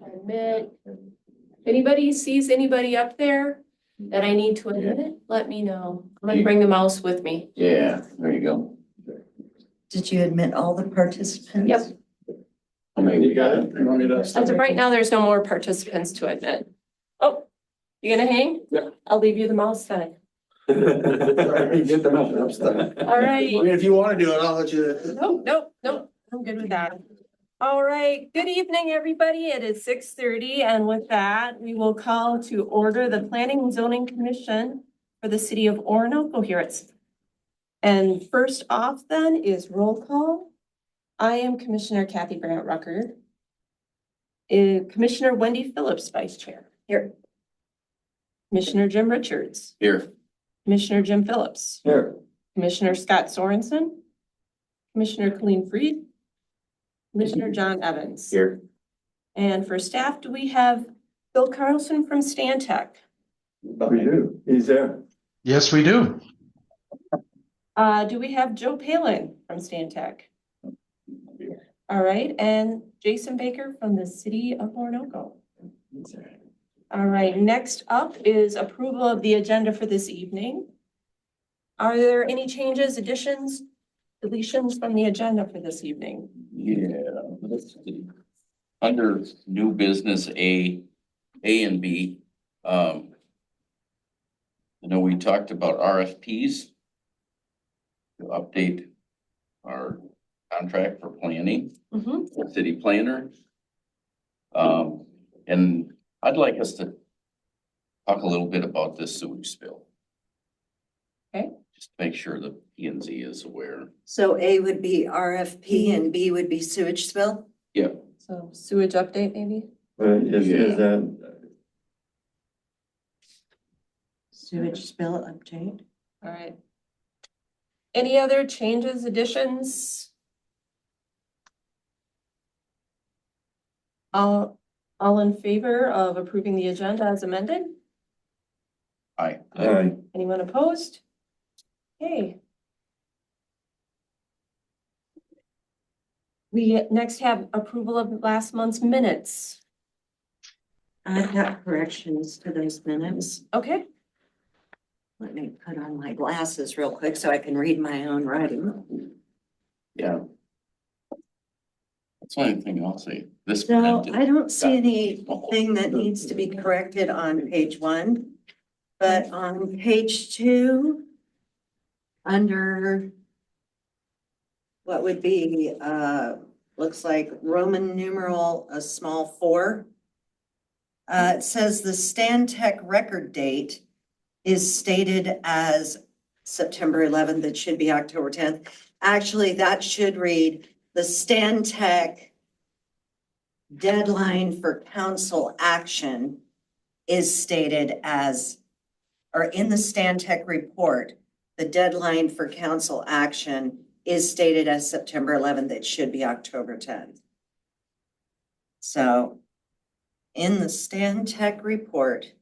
Admit. Anybody sees anybody up there that I need to admit, let me know. I'm gonna bring the mouse with me. Yeah, there you go. Did you admit all the participants? Yep. How many You got it? You want me to? As of right now, there's no more participants to admit. Oh, you gonna hang? Yeah. I'll leave you the mouse then. Get the mountain up stuff. All right. I mean, if you wanna do it, I'll let you. Nope. I'm good with that. All right, good evening, everybody. It is 6:30, and with that, we will call to order the Planning and Zoning Commission for the city of Orinoco here. And first off then is roll call. I am Commissioner Kathy Brandt Rucker. Commissioner Wendy Phillips, Vice Chair. Here. Commissioner Jim Richards. Here. Commissioner Jim Phillips. Here. Commissioner Scott Sorensen. Commissioner Colleen Freed. Commissioner John Evans. Here. And for staff, do we have Bill Carlson from Stantec? We do. He's there. Yes, we do. Do we have Joe Palin from Stantec? All right, and Jason Baker from the city of Orinoco. All right, next up is approval of the agenda for this evening. Are there any changes, additions, deletions from the agenda for this evening? Yeah, let's see. Under new business A and B, I know we talked about RFPs to update our contract for planning, city planner. And I'd like us to talk a little bit about this sewage spill. Okay. Just to make sure the P and Z is aware. So A would be RFP and B would be sewage spill? Yeah. So sewage update maybe? Is that? Sewage spill update. All right. Any other changes, additions? All in favor of approving the agenda as amended? Aye. Anyone opposed? Okay. We next have approval of last month's minutes. I've got corrections to those minutes. Okay, Let me put on my glasses real quick so I can read my own writing. Yeah. That's the only thing I'll say. This. So I don't see anything that needs to be corrected on page 1. But on page 2, under what would be, looks like Roman numeral, a small 4. It says the Stantec record date is stated as September 11th. It should be October 10th. Actually, that should read the Stantec deadline for council action is stated as, or in the Stantec report, the deadline for council action is stated as September 11th. It should be October 10th. So in the Stantec report,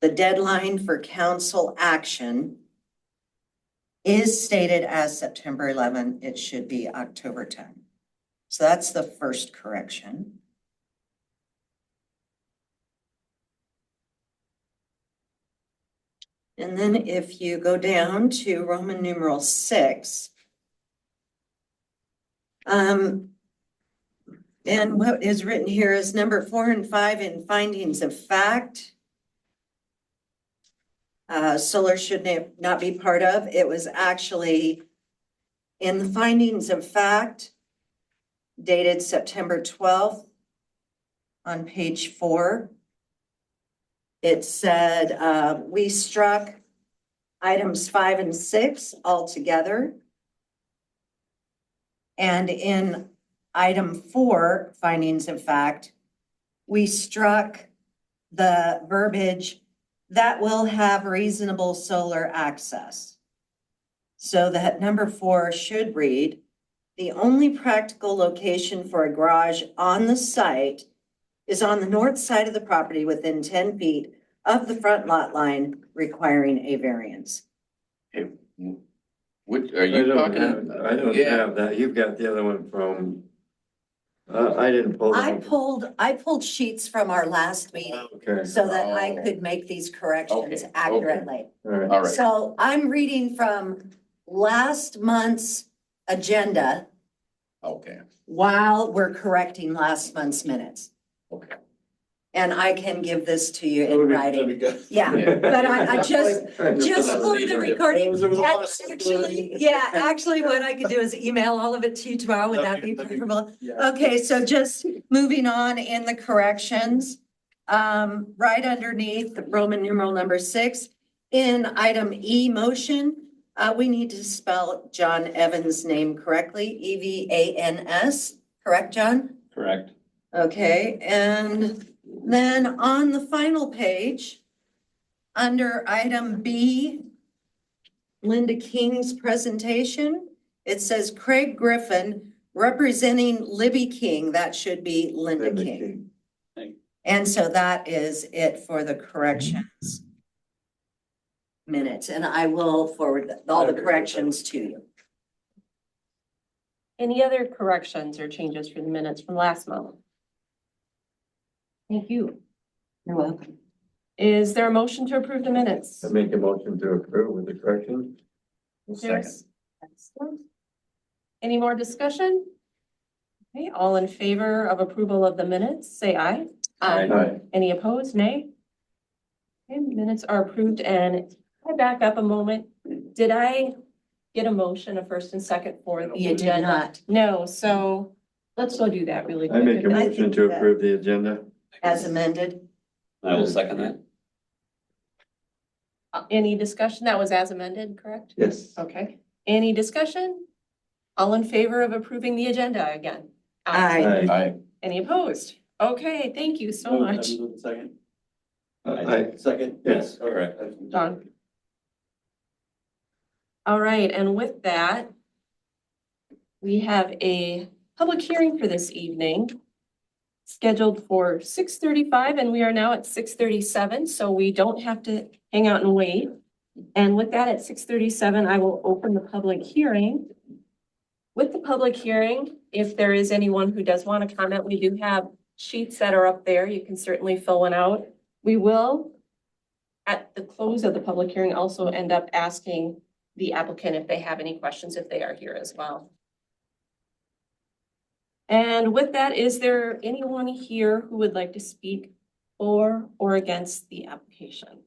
the deadline for council action is stated as September 11th. It should be October 10th. So that's the first correction. And then if you go down to Roman numeral 6, and what is written here is number 4 and 5 in findings of fact. Solar should not be part of. It was actually in the findings of fact dated September 12th on page 4. It said we struck items 5 and 6 altogether. And in item 4, findings of fact, we struck the verbiage that will have reasonable solar access. So that number 4 should read, the only practical location for a garage on the site is on the north side of the property within 10 feet of the front lot line requiring a variance. Okay. Which, are I you don't talking? I don't Yeah. have that. You've got the other one from, I didn't pull them. I pulled sheets from our last meeting Okay, so that I Oh. could make these corrections Okay, accurately. all right. All right, So I'm reading from last month's agenda okay, while we're correcting last month's minutes. okay. And I can give this to you in writing. Yeah, Yeah. but I just for the recording. There was a lot of Actually, what I could do is email all of it to you tomorrow. Would that be preferable? Okay, so just moving on in the corrections. Right underneath the Roman numeral number 6, in item E motion, we need to spell John Evans' name correctly, Evans, correct, John? Correct. Okay, and then on the final page, under item B, Linda King's presentation, it says Craig Griffin representing Libby King. That should be Linda King. And so that is it for the corrections minutes, and I will forward all the corrections to you. Any other corrections or changes for the minutes from last month? Thank you. You're welcome. Is there a motion to approve the minutes? I make a motion to approve with the correction. There's- Excellent. Any more discussion? Okay, all in favor of approval of the minutes, say aye. Aye. Any opposed, nay? Okay, minutes are approved, and I back up a moment. Did I get a motion, a first and second for the You did agenda? not, No, so let's go do that really I quick. make a I motion think to that- approve the agenda. as amended. I will second that. Any discussion? That was as amended, correct? Yes. Okay. Any discussion? All in favor of approving the agenda again? Aye. Aye. Any opposed? Okay, thank you so much. Second. I, Second? Yes. All right. John. All right, and with that, we have a public hearing for this evening scheduled for 6:35, and we are now at 6:37, so we don't have to hang out and wait. And with that, at 6:37, I will open the public hearing. With the public hearing, if there is anyone who does want to comment, we do have sheets that are up there. You can certainly fill one out. We will, at the close of the public hearing, also end up asking the applicant if they have any questions, if they are here as well. And with that, is there anyone here who would like to speak for or against the application?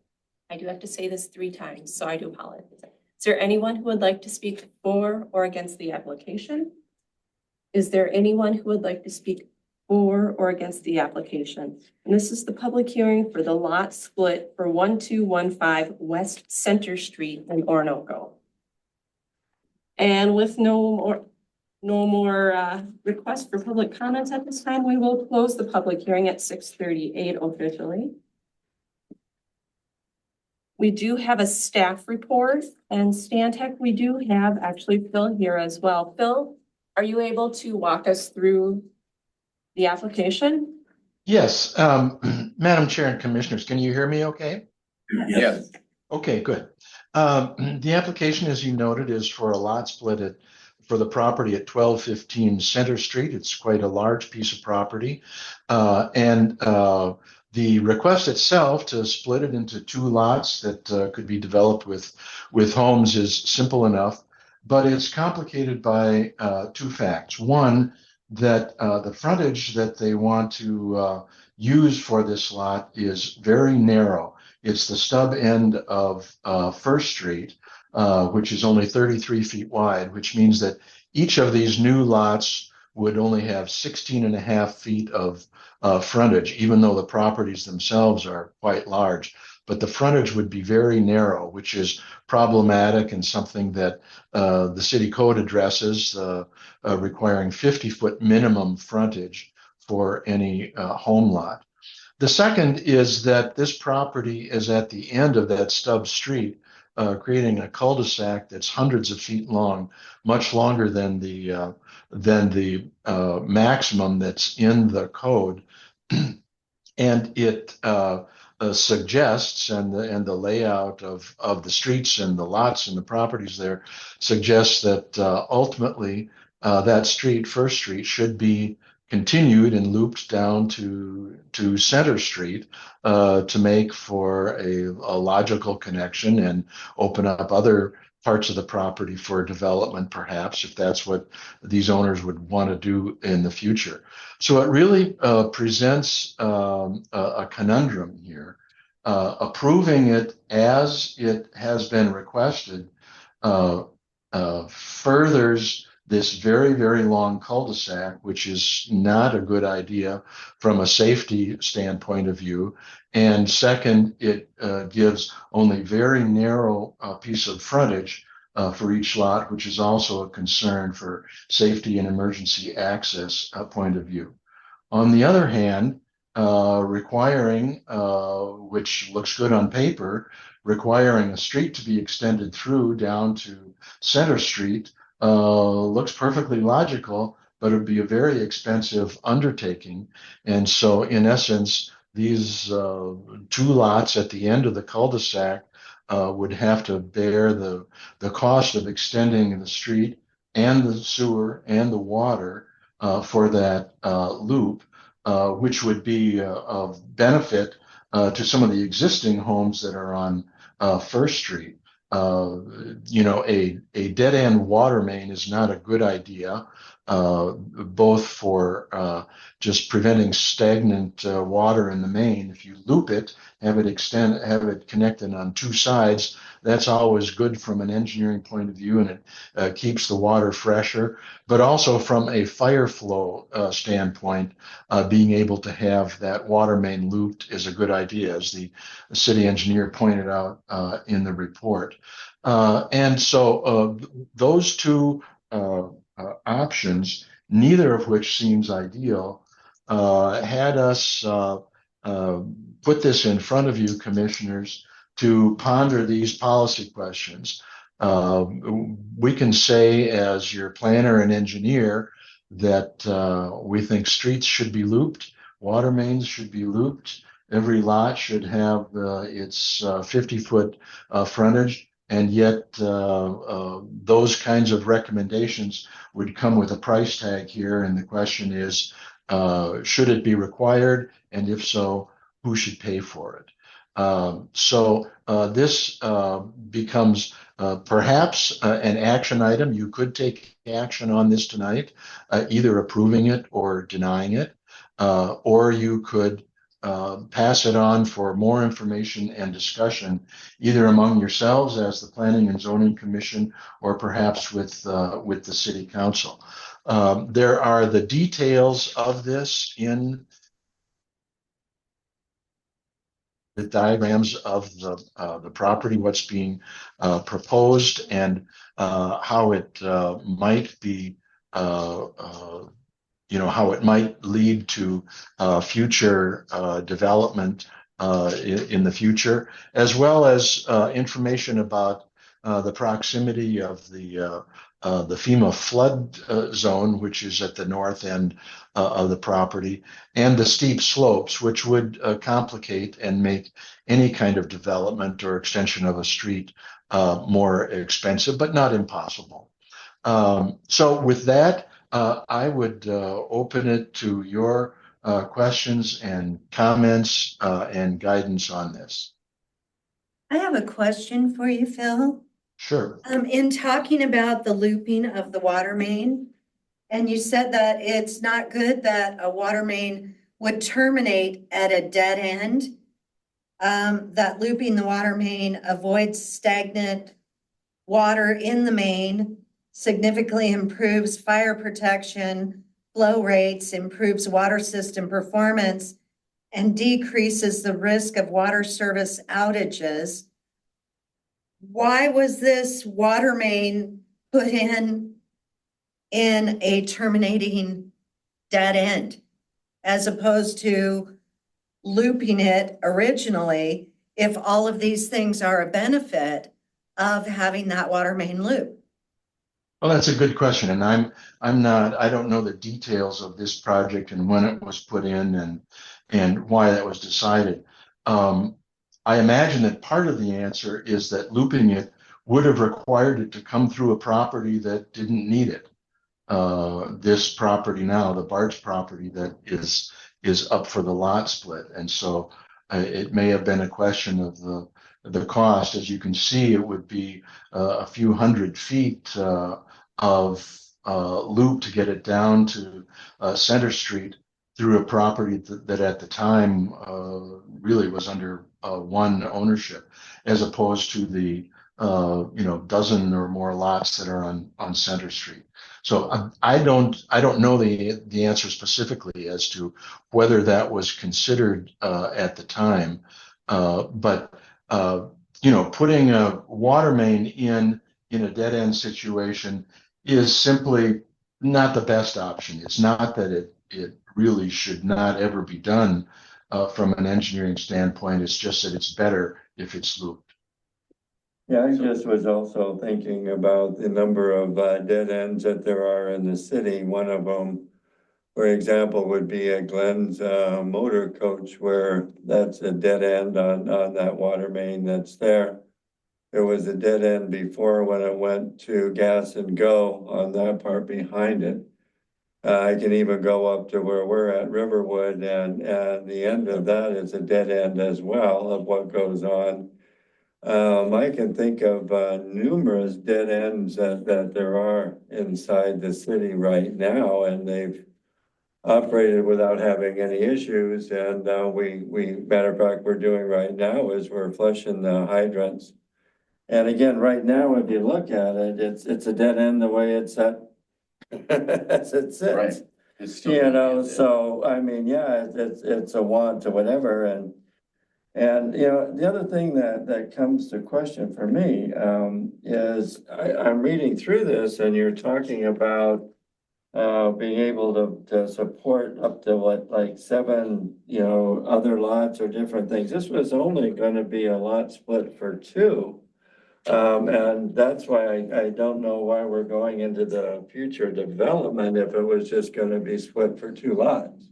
I do have to say this 3 times, so I do apologize. Is there anyone who would like to speak for or against the application? Is there anyone who would like to speak for or against the application? And this is the public hearing for the lot split for 1215 West Center Street in Orinoco. And with no more requests for public comments at this time, we will close the public hearing at 6:38 officially. We do have a staff report, and Stantec, we do have actually Phil here as well. Phil, are you able to walk us through the application? Yes, Madam Chair and Commissioners, can you hear me okay? Yes. Okay, good. The application, as you noted, is for a lot split for the property at 1215 Center Street. It's quite a large piece of property. The request itself to split it into 2 lots that could be developed with homes is simple enough, but it's complicated by 2 facts. One, that the frontage that they want to use for this lot is very narrow. It's the stub end of First Street, which is only 33 feet wide, which means that each of these new lots would only have 16.5 feet of frontage, even though the properties themselves are quite large. But the frontage would be very narrow, which is problematic and something that the city code addresses, requiring 50-foot minimum frontage for any home lot. The second is that this property is at the end of that stub street, creating a cul-de-sac that's hundreds of feet long, much longer than the maximum that's in the code. And it suggests, and the layout of the streets and the lots and the properties there suggests that ultimately that street, First Street, should be continued and looped down to Center Street to make for a logical connection and open up other parts of the property for development, perhaps, if that's what these owners would want to do in the future. So it really presents a conundrum here. Approving it as it has been requested furthers this very, very long cul-de-sac, which is not a good idea from a safety standpoint of view. And second, it gives only very narrow piece of frontage for each lot, which is also a concern for safety and emergency access point of view. On the other hand, requiring, which looks good on paper, requiring a street to be extended through down to Center Street looks perfectly logical, but it would be a very expensive undertaking. And so, in essence, these two lots at the end of the cul-de-sac would have to bear the cost of extending the street and the sewer and the water for that loop, which would be of benefit to some of the existing homes that are on First Street. A dead end water main is not a good idea, both for just preventing stagnant water in the main. If you loop it, have it connected on two sides, that's always good from an engineering point of view, and it keeps the water fresher. But also from a fire flow standpoint, being able to have that water main looped is a good idea, as the city engineer pointed out in the report. And so those two options, neither of which seems ideal, had us put this in front of you, commissioners, to ponder these policy questions. We can say, as your planner and engineer, that we think streets should be looped, water mains should be looped, every lot should have its 50-foot frontage, and yet those kinds of recommendations would come with a price tag here, and the question is, should it be required, and if so, who should pay for it? So this becomes perhaps an action item. You could take action on this tonight, either approving it or denying it, or you could pass it on for more information and discussion, either among yourselves as the Planning and Zoning Commission, or perhaps with the City Council. There are the details of this in the diagrams of the property, what's being proposed, and how it might be, how it might lead to future development in the future, as well as information about the proximity of the FEMA flood zone, which is at the north end of the property, and the steep slopes, which would complicate and make any kind of development or extension of a street more expensive, but not impossible. So with that, I would open it to your questions and comments and guidance on this. I have a question for you, Phil. Sure. In talking about the looping of the water main, and you said that it's not good that a water main would terminate at a dead end, that looping the water main avoids stagnant water in the main, significantly improves fire protection, flow rates, improves water system performance, and decreases the risk of water service outages. Why was this water main put in a terminating dead end, as opposed to looping it originally, if all of these things are a benefit of having that water main loop? Well, that's a good question, and I don't know the details of this project and when it was put in and why that was decided. I imagine that part of the answer is that looping it would have required it to come through a property that didn't need it. This property now, the Bart's property that is up for the lot split. And so it may have been a question of the cost. As you can see, it would be a few hundred feet of loop to get it down to Center Street through a property that at the time really was under one ownership, as opposed to the dozen or more lots that are on Center Street. So I don't know the answer specifically as to whether that was considered at the time, but putting a water main in a dead end situation is simply not the best option. It's not that it really should not ever be done from an engineering standpoint. It's just that it's better if it's looped. Yeah, I just was also thinking about the number of dead ends that there are in the city. One of them, for example, would be at Glenn's motor coach, where that's a dead end on that water main that's there. There was a dead end before when it went to Gas and Go on that part behind it. I can even go up to where we're at Riverwood, and the end of that is a dead end as well of what goes on. I can think of numerous dead ends that there are inside the city right now, and they've operated without having any issues. And matter of fact, we're doing right now is we're flushing the hydrants. And again, right now, if you look at it, it's a dead end the way it's set as it sits. Right. It's still So I mean, yeah, it's a want to whatever. And the other thing that comes to question for me is I'm reading through this, and you're talking about being able to support up to like 7 other lots or different things. This was only going to be a lot split for 2. And that's why I don't know why we're going into the future development if it was just going to be split for 2 lots.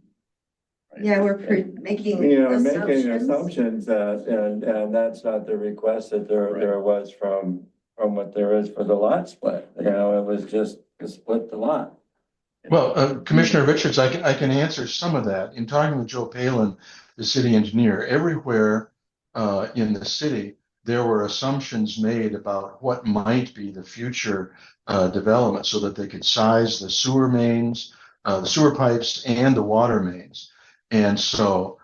Yeah, we're making Making assumptions that, and that's not the request that there was from what there is for the lot split. It was just to split the lot. Well, Commissioner Richards, I can answer some of that. In talking with Joe Palin, the city engineer, everywhere in the city, there were assumptions made about what might be the future development so that they could size the sewer mains, the sewer pipes, and the water mains. And so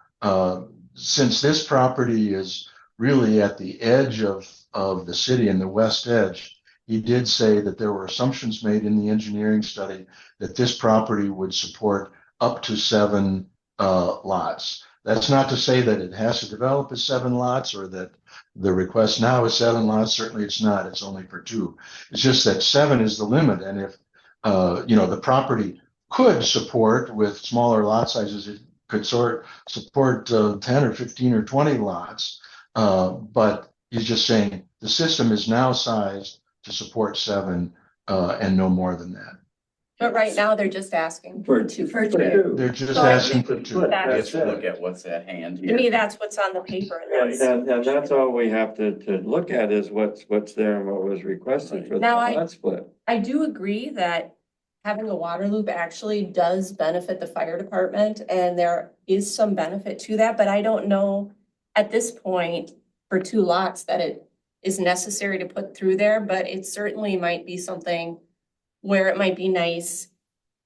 since this property is really at the edge of the city in the west edge, he did say that there were assumptions made in the engineering study that this property would support up to 7 lots. That's not to say that it has to develop as 7 lots or that the request now is 7 lots. Certainly it's not. It's only for 2. It's just that 7 is the limit. And if, the property could support with smaller lot sizes, it could support 10 or 15 or 20 lots. But he's just saying the system is now sized to support 7 and no more than that. But right now, they're just asking For 2. for 2. They're just So I asking for think 2. that- Let's look at what's at hand To here. me, that's what's on the paper. And And that's all we have to look at is what's there and what was requested for the Now, lot split. I do agree that having a water loop actually does benefit the fire department, and there is some benefit to that, but I don't know at this point for 2 lots that it is necessary to put through there, but it certainly might be something where it might be nice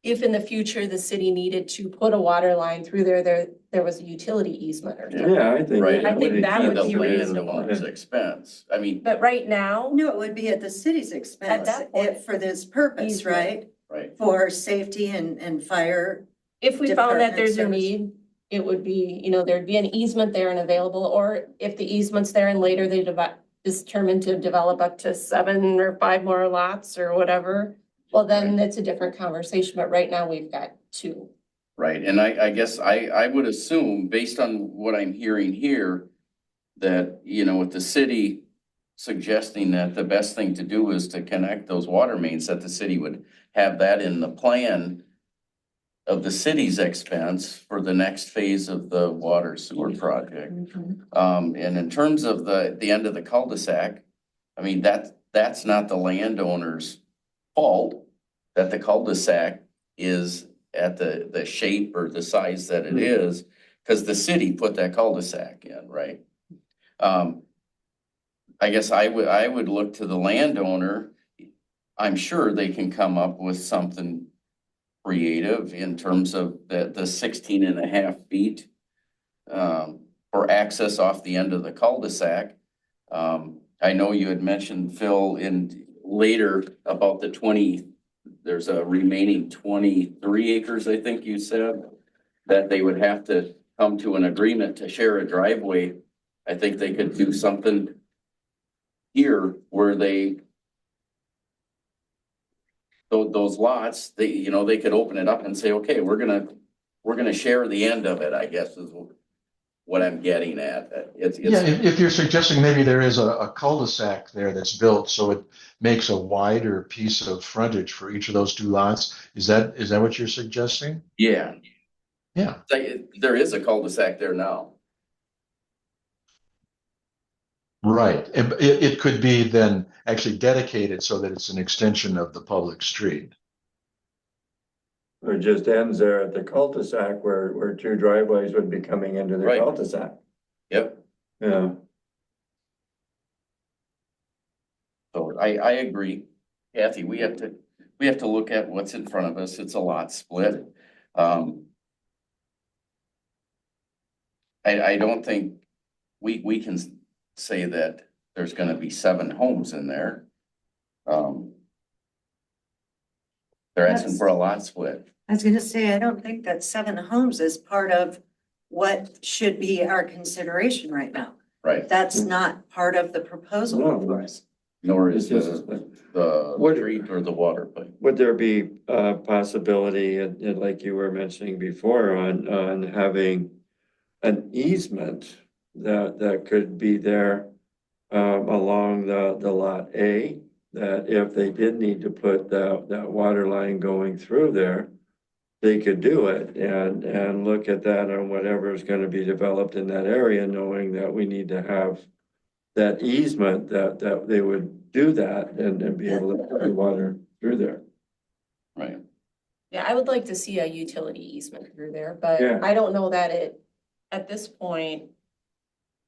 if in the future the city needed to put a water line through there was a utility easement or something. Yeah, I think. Right, I it think would that be would the be reasonable. landowner's expense. I mean, But right now, No, it would be at the city's expense that point, for this purpose, easement. right? right, For safety and fire. if we found that there's a Department service. need, it would be, there'd be an easement there and available, or if the easement's there and later they determined to develop up to 7 or 5 more lots or whatever, well, then it's a different conversation, but right now we've got 2. right. And I guess I would assume, based on what I'm hearing here, that, with the city suggesting that the best thing to do is to connect those water mains, that the city would have that in the plan of the city's expense for the next phase of the water sewer project. And in terms of the end of the cul-de-sac, I mean, that's not the landowner's fault that the cul-de-sac is at the shape or the size that it is, because the city put that cul-de-sac in, right? I guess I would look to the landowner. I'm sure they can come up with something creative in terms of the 16 and a half feet for access off the end of the cul-de-sac. I know you had mentioned, Phil, in later about the 20, there's a remaining 23 acres, I think you said, that they would have to come to an agreement to share a driveway. I think they could do something here where those lots, they could open it up and say, okay, we're gonna share the end of it, I guess is what I'm getting at. Yeah, if you're suggesting maybe there is a cul-de-sac there that's built, so it makes a wider piece of frontage for each of those two lots, is that what you're suggesting? Yeah, Yeah, there is a cul-de-sac there now. right. It could be then actually dedicated so that it's an extension of the public street. Or just ends there at the cul-de-sac where two driveways would be coming into the Right. cul-de-sac. Yep. Yeah, So I agree. Kathy, we have to look at what's in front of us. It's a lot split. I don't think we can say that there's gonna be 7 homes in there. They're asking for a lot split. I was gonna say, I don't think that 7 homes is part of what should be our consideration right now. Right, That's not part of the proposal No. for us. nor it's is just, the What- street or the water pipe. would there be a possibility, and like you were mentioning before, on having an easement that could be there along the lot A, that if they did need to put that water line going through there, they could do it and look at that on whatever is gonna be developed in that area, knowing that we need to have that easement, that they would do that and be able to put the water through there. Right. Yeah, I would like to see a utility easement through there, but Yeah. I don't know that it, at this point,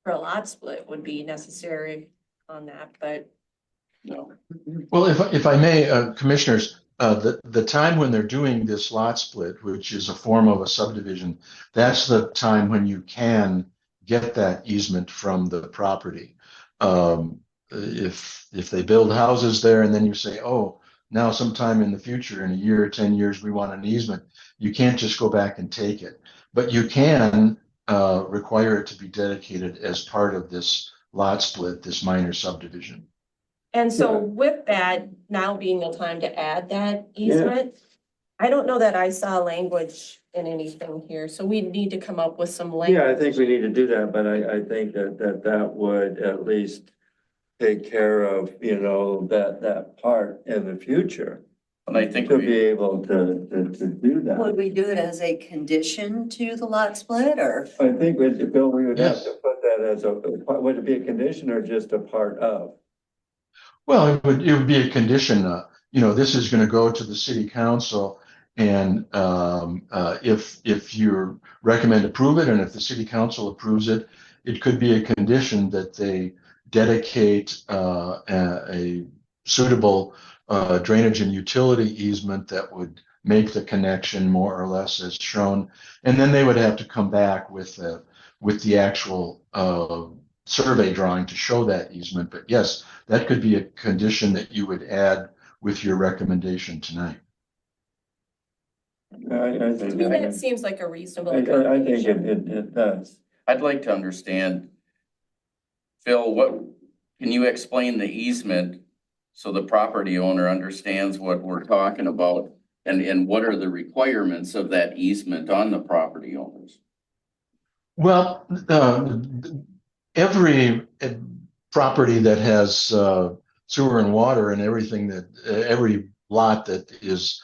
for a lot split would be necessary on that, but No. Well, if I may, commissioners, the time when they're doing this lot split, which is a form of a subdivision, that's the time when you can get that easement from the property. If they build houses there and then you say, oh, now sometime in the future, in a year or 10 years, we want an easement, you can't just go back and take it. But you can require it to be dedicated as part of this lot split, this minor subdivision. and so Yeah. with that, now being the time to add that Yeah. easement, I don't know that I saw language in anything here, so we need to come up with some language. Yeah, I think we need to do that, but I think that would at least take care of, that part in the future. And I think To be we, able to do Would that. we do it as a condition to the lot split or? I think with Bill, we would have Yes. to put that as would it be a condition or just a part of? Well, it would be a condition, this is going to go to the city council, and if you recommend approve it, and if the city council approves it, it could be a condition that they dedicate a suitable drainage and utility easement that would make the connection more or less as shown, and then they would have to come back with the actual survey drawing to show that easement. But yes, that could be a condition that you would add with your recommendation tonight. I To think, me, that seems like a reasonable I think accommodation. it does. I'd like to understand, Phil, can you explain the easement so the property owner understands what we're talking about? And what are the requirements of that easement on the property owners? Well, every property that has sewer and water and everything every lot that is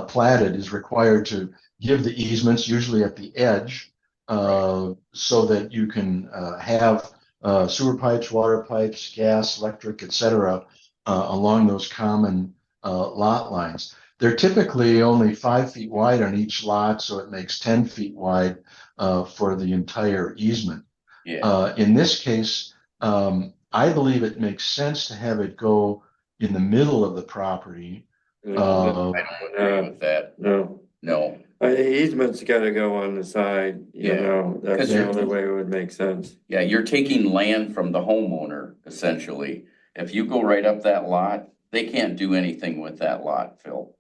platted is required to give the easements, usually at the edge, so that you can have sewer pipes, water pipes, gas, electric, et cetera, along those common lot lines. They're typically only 5 feet wide on each lot, so it makes 10 feet wide for the entire easement. Yeah, In this case, I believe it makes sense to have it go in the middle of the property. I don't agree with that. No, No, easement's gotta go on the side, you Yeah. know, that's Because the you're- only way it would make sense. yeah, you're taking land from the homeowner essentially. If you go right up that lot, they can't do anything with that lot, Phil.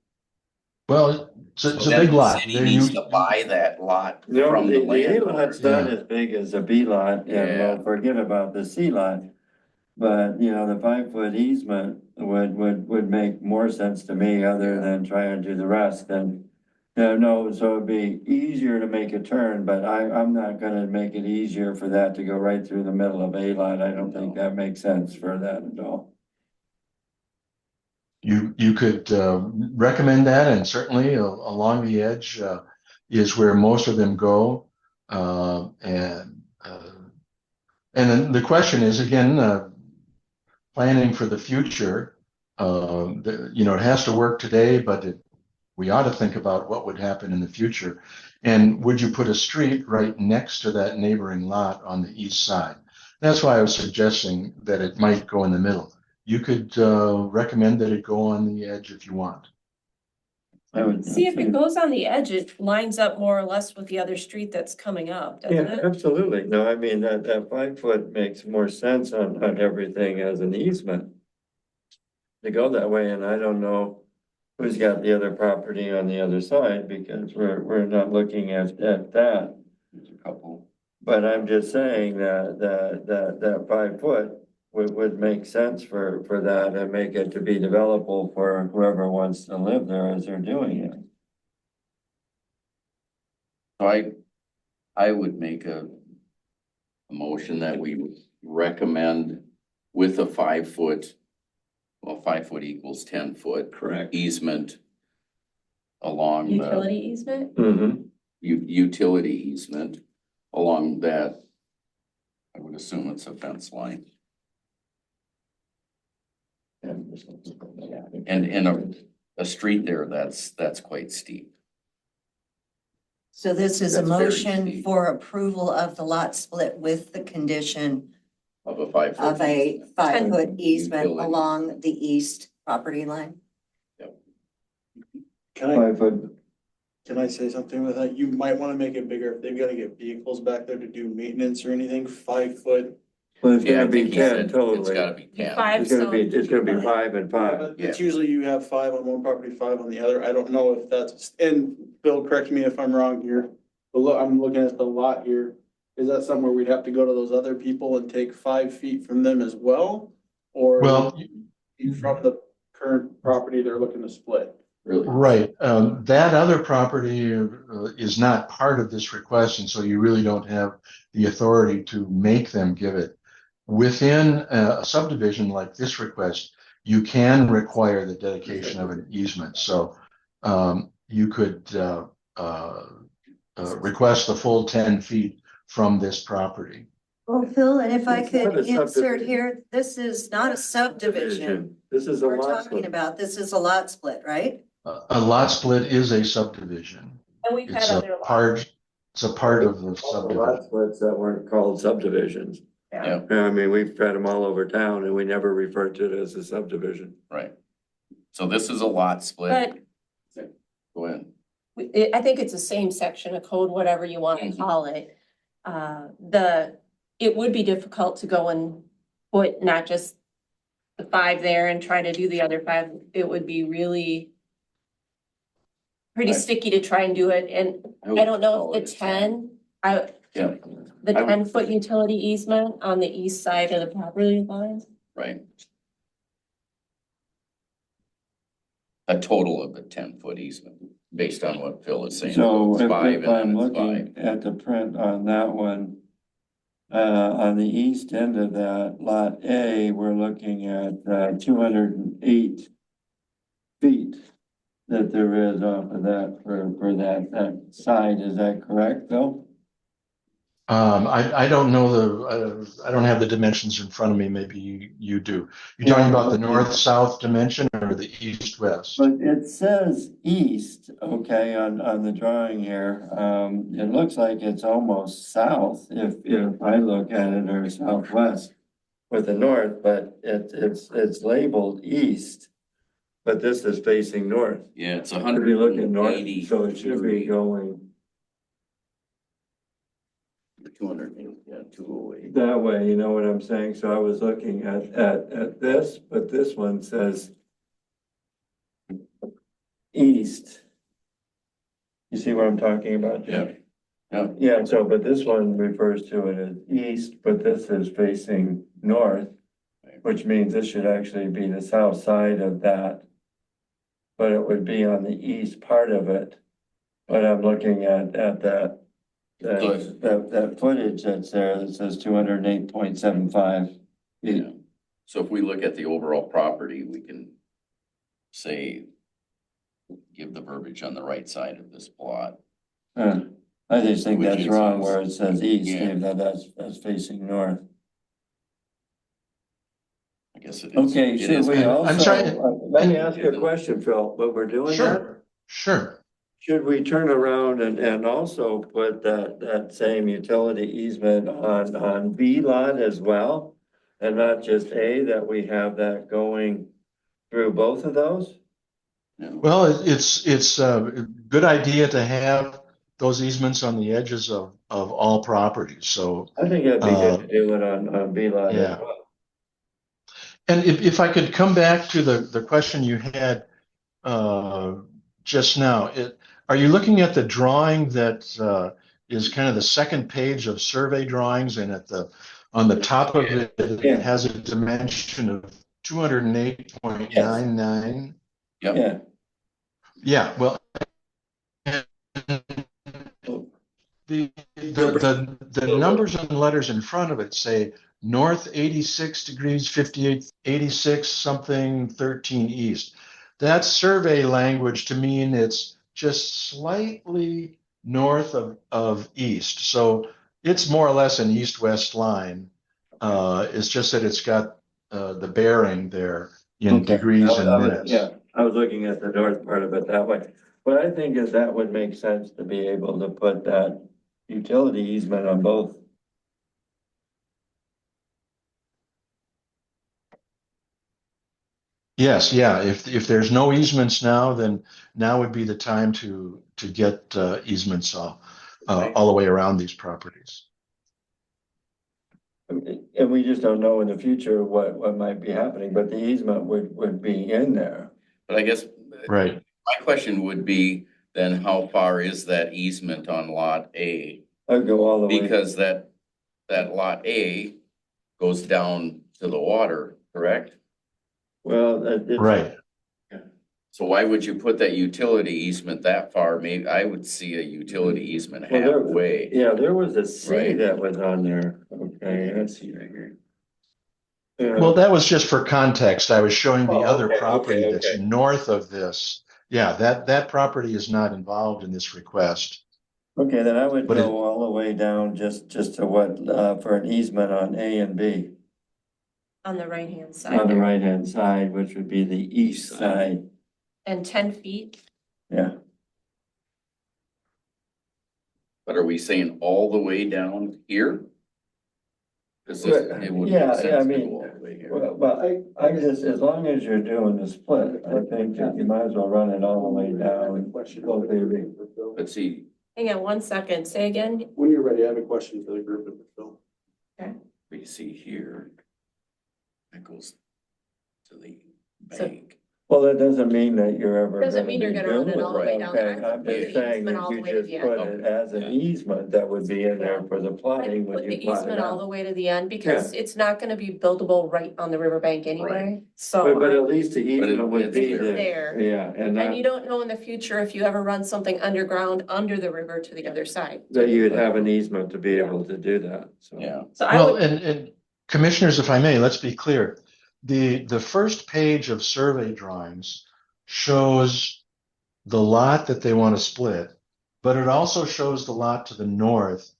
Well, it's a So then big the lot. city There needs you- to buy that lot No, from the the A lot's landowner. not Yeah. as big as a B lot, and Yeah. we'll forget about the C lot. But, you know, the 5 foot easement would make more sense to me, other than trying to do the rest, and. No, so it'd be easier to make a turn, but I'm not gonna make it easier for that to go right through the middle of A lot, I don't think that makes sense for that at all. You could recommend that, and certainly along the edge is where most of them go. And then the question is again, planning for the future. It has to work today, but we ought to think about what would happen in the future. And would you put a street right next to that neighboring lot on the east side? That's why I was suggesting that it might go in the middle. You could recommend that it go on the edge if you want. I would See, if say- it goes on the edge, it lines up more or less with the other street that's coming up, doesn't Yeah, it? absolutely, no, I mean, that 5 foot makes more sense on everything as an easement. To go that way, and I don't know who's got the other property on the other side, because we're not looking at that. There's a couple. But I'm just saying that 5 foot would make sense for that, and make it to be developable for whoever wants to live there as they're doing it. So I would make a motion that we recommend with a 5 foot, well, 5 foot equals 10 foot. Correct. Easement along the Utility easement? Mm-hmm. utility easement along that. I would assume it's a fence line. And in a street there, that's quite steep. So this is a That's very motion steep. for approval of the lot split with the condition Of a 5 foot. of a 5 foot easement Utility. along the east property line. Can I, 5 foot, can I say something with that? You might wanna make it bigger if they've gotta get vehicles back there to do maintenance or anything, 5 foot. well, it's Yeah, gonna I be think he said 10 It's totally. gotta be 10. Five. It's gonna be 5 and 5. But it's usually you have 5 on one property, 5 on the other. I don't know if that's, and Bill, correct me if I'm wrong here. But look, I'm looking at the lot here. Is that somewhere we'd have to go to those other people and take 5 feet from them as well? Or Well, from the current property they're looking to split? Really. right. That other property is not part of this request, and so you really don't have the authority to make them give it. Within a subdivision like this request, you can require the dedication of an easement. So you could request the full 10 feet from this property. Well, Phil, and if I It's not could a insert subdivision. here, this is not a subdivision. This is a We're lot talking split. about, this is a lot split, right? A lot split is a subdivision. And we've had It's a other lots. part, it's a part of the Lot subdivision. splits that weren't called subdivisions. Yeah, I mean, we've had them all over town, and we never referred to it as a subdivision. right. So this is a lot split. But Go ahead. I think it's the same section of code, whatever you want to Mhm. call it. It would be difficult to go and put not just the 5 there and try to do the other 5. It would be really pretty Right. sticky to try and do it. And would I don't know call if it the a 10, Yeah, the I would- 10-foot utility easement on the east side of the property line. right. A total of a 10 foot easement, based on what Phil is saying. So It's if 5 if and I'm then it's 5. looking at the print on that one, on the east end of that, lot A, we're looking at 208 feet that there is off of that for that side, is that correct, Bill? I don't know I don't have the dimensions in front of me. Maybe you do. You're talking about the north-south dimension or the east-west? But it says east, okay, on the drawing here. It looks like it's almost south if I look at it, or southwest with the north, but it's labeled east. But this is facing north. Yeah, it's If you look at north, 180. so it should be going 280, yeah, 208. that way, you know what I'm saying? So I was looking at this, but this one says east. You see what I'm talking about, Jeff? Yeah. Yeah, so, but this one refers to it as east, but this is facing north, which means this should actually be the south side of that. But it would be on the east part of it. But I'm looking at that footage that's there that says 208.75 feet. Yeah. So if we look at the overall property, we can say, give the verbiage on the right side of this plot. I just think Which that's is wrong east. where it says east, Yeah. Dave, that's facing north. I guess it is. Okay, it should is we kind of- also, I'm sorry. Let me ask you a question, Phil, but we're doing that? Sure. Should we turn around and also put that same utility easement on B lot as well? And not just A, that we have that going through both of those? Yeah. Well, it's a good idea to have those easements on the edges of all properties. So, I think it'd be good to do it on B lot as yeah. well. and if I could come back to the question you had just now, are you looking at the drawing that is kind of the second page of survey drawings, and on the top of it, Yeah. it has a dimension of 208.99? Yep. Yeah, Yeah, well, the numbers and letters in front of it say north 86 degrees, 58, 86 something, 13 east. That's survey language to mean it's just slightly north of east. So it's more or less an east-west line. It's just that it's got the bearing there in Okay. degrees and I was- minutes. Yeah, I was looking at the north part of it that way. But I think that would make sense to be able to put that utility easement on both. Yes, yeah. If there's no easements now, then now would be the time to get easements all the way around these properties. And we just don't know in the future what might be happening, but the easement would be in there. But I guess Right. my question would be, then how far is that easement on lot A? I'd go all the way. Because that lot A goes down to the water, correct? Well, it's. Right. So why would you put that utility easement that far? Maybe I would see a utility easement Well, there- halfway. Yeah, there was a C Right. that was on there. Okay, let's see right here. Yeah. Well, that was just for context. I was showing the Oh, other okay, property okay, that's okay. north of this. Yeah, that property is not involved in this request. Okay, then I would But go all the way down just to what, for an easement on A and B. On the right-hand On side the there. right-hand side, which would be the east side, And 10 feet. yeah. But are we saying all the way down here? Cause this, it would Yeah, make I sense to mean, go all the way here. Well, I just, as long as you're doing the split, I think that you might as well run it all the way down. Go, baby. But see, Hang on 1 second. Say again. When you're ready, I have a question for the group and for Phil. we see here, that goes to the So- bank. Well, that doesn't mean that you're ever. Doesn't mean you're gonna run it all the way down there. Okay, I I'm put the just saying easement that all the you way to just the put end. it as an Yeah. easement that would be in there for the I plotting when put you the plot it easement all out. the way to the end because it's not gonna be buildable right on the riverbank anyway. So. But at least the easement would it's be there. Yeah, and And you that, don't know in the future if you ever run something underground under the river to the other side. that you'd have an easement to be able to do that, so. Yeah, So I Well, would, and commissioners, if I may, let's be clear. The first page of survey drawings shows the lot that they want to split, but it also shows the lot to the north.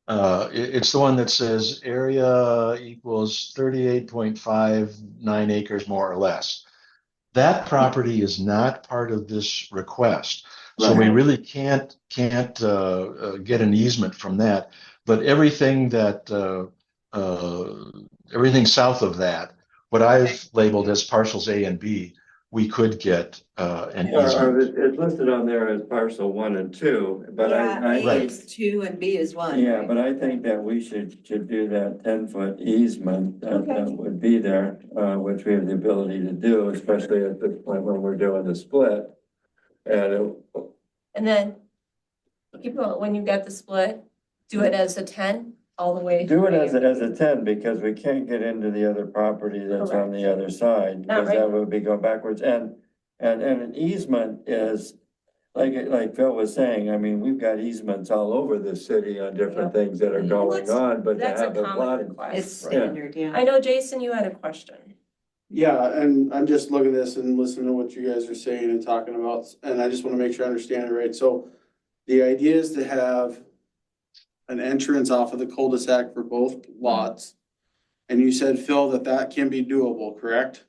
It's the one that says area equals 38.59 acres more or less. That property is not part of this request. So we Right. really can't get an easement from that. But everything everything south of that, what I've labeled as parcels A and B, we could get an easement. It's listed on there as parcel 1 and 2, but Yeah, I A Right. is 2 and B is 1. yeah, but I think that we should do that 10-foot easement that Okay. would be there, which we have the ability to do, especially at this point when we're doing the split. And And then keep going, when you got the split, do it as a 10 all the way. do it as a 10, because we can't get into the other property that's on the other side, Not because right. that would be going backwards. And an easement is, like Phil was saying, I mean, we've got easements all over the city on different things that are going on, but to That's a have a common plot. It's request. standard, yeah. I know, Jason, you had a question. Yeah, and I'm just looking at this and listening to what you guys are saying and talking about, and I just wanna make sure I understand it right. So the idea is to have an entrance off of the cul-de-sac for both lots. And you said, Phil, that can be doable, correct?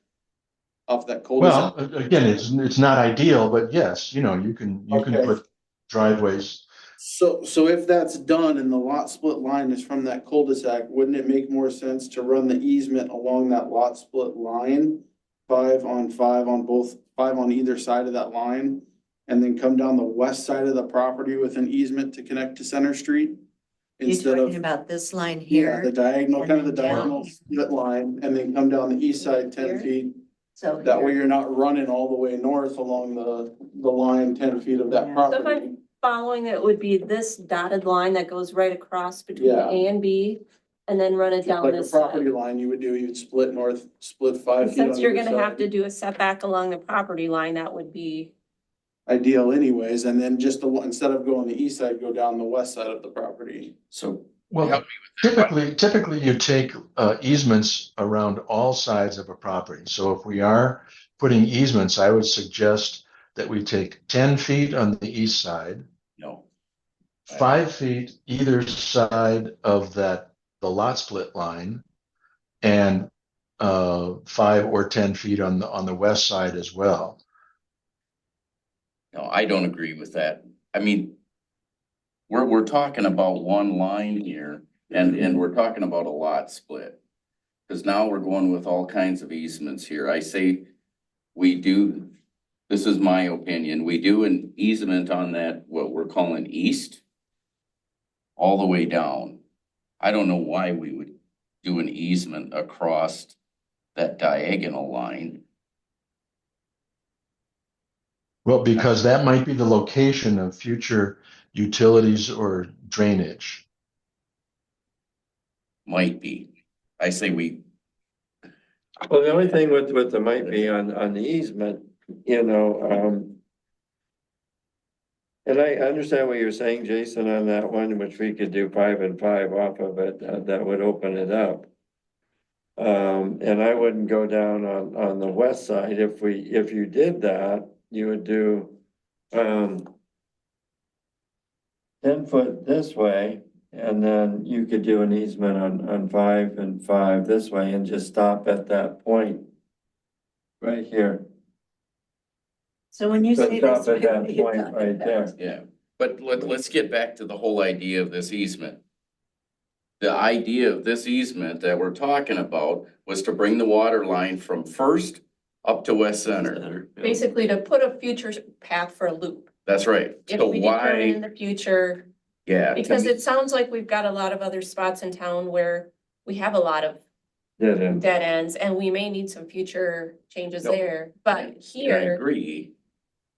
Off that cul-de-sac? Well, again, it's not ideal, but yes, you can Okay. put driveways. So if that's done and the lot split line is from that cul-de-sac, wouldn't it make more sense to run the easement along that lot split line? 5 on 5 on both, 5 on either side of that line, and then come down the west side of the property with an easement to connect to Center Street? You're Instead talking of, about this line yeah, the here, diagonal, and kind of the then down. diagonal split line, and then come down the east side Here? 10 feet. so That way here. you're not running all the way north along the line 10 feet of that Yeah. So if property. I'm following, it would be this dotted line that goes right across between Yeah. A and B, and then run it Just down like a this property side. line you would do, you'd split north, split 5 And feet since on you're either gonna have side. to do a setback along the property line, that would be, Ideal anyways, and then just the one, instead of going the east side, go down the west side of the property. So Well, help me with that. typically you take easements around all sides of a property. So if we are putting easements, I would suggest that we take 10 feet on the east side, No, 5 feet either side of the lot split line, and 5 or 10 feet on the west side as well. no, I don't agree with that. I mean, we're talking about one line here, and we're talking about a lot split. Cause now we're going with all kinds of easements here. I say we do, this is my opinion, we do an easement on that, what we're calling east, all the way down. I don't know why we would do an easement across that diagonal line. Well, because that might be the location of future utilities or drainage. Might be. I say we, Well, the only thing with the might be on the easement, and I understand what you're saying, Jason, on that one, which we could do 5 and 5 off of it, that would open it up. And I wouldn't go down on the west side. If you did that, you would do 10 foot this way, and then you could do an easement on 5 and 5 this way and just stop at that point right here. So when you Just say stop this. at what that are you point talking right about? there. yeah, but let's get back to the whole idea of this easement. The idea of this easement that we're talking about was to bring the water line from First up to West Center. basically to put a future path for a loop. That's right. If So we determine in why, the future, yeah. because it sounds like we've got a lot of other spots in town where we have a lot of Dead end. dead ends, and we may need some future changes Nope. there, but I here. agree.